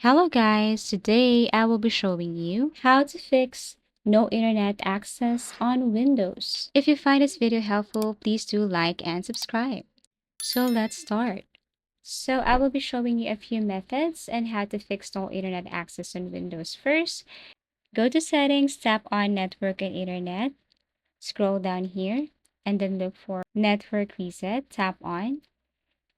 Hello guys, today I will be showing you how to fix no internet access on Windows. If you find this video helpful, please do like and subscribe. So let's start. So I will be showing you a few methods and how to fix no internet access on Windows. First, go to settings, tap on network and internet, scroll down here, and then look for network reset, tap on.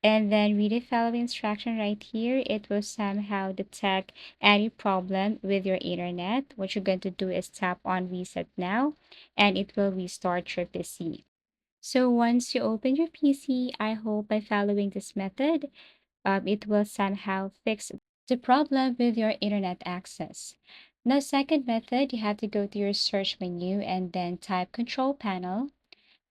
And then read the following instruction right here. It will somehow detect any problem with your internet. What you're going to do is tap on reset now and it will restart your PC. So once you open your PC, I hope by following this method, it will somehow fix the problem with your internet access. Now, second method, you have to go to your search menu and then type control panel.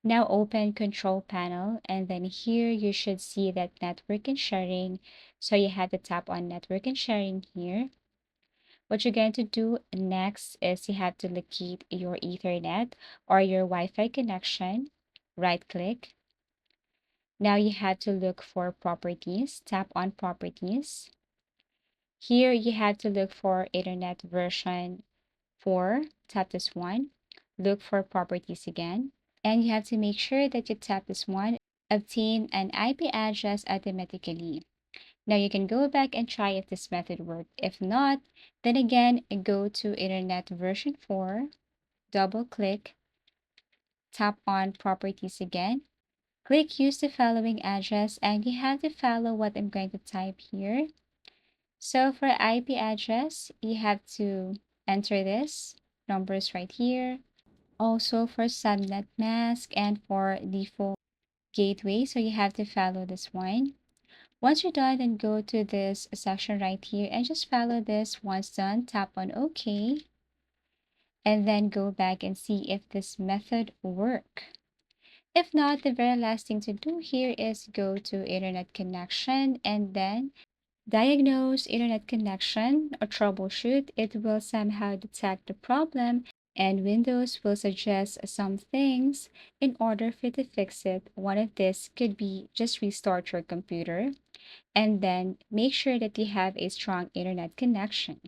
Now open control panel and then here you should see that network and sharing. So you have to tap on network and sharing here. What you're going to do next is you have to locate your Ethernet or your Wi-Fi connection. Right click. Now you have to look for properties. Tap on properties. Here you have to look for Internet version 4. Tap this one. Look for properties again. And you have to make sure that you tap this one, obtain an IP address automatically. Now you can go back and try if this method worked. If not, then again, go to Internet version 4, double click, tap on properties again, click use the following address, and you have to follow what I'm going to type here. So for IP address, you have to enter this numbers right here. Also for subnet mask and for default gateway. So you have to follow this one. Once you're done, then go to this section right here and just follow this. Once done, tap on OK. And then go back and see if this method work. If not, the very last thing to do here is go to internet connection and then diagnose internet connection or troubleshoot. It will somehow detect the problem and Windows will suggest some things in order for you to fix it. One of this could be just restart your computer and then make sure that you have a strong internet connection.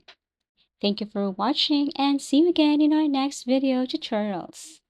Thank you for watching and see you again in our next video tutorials.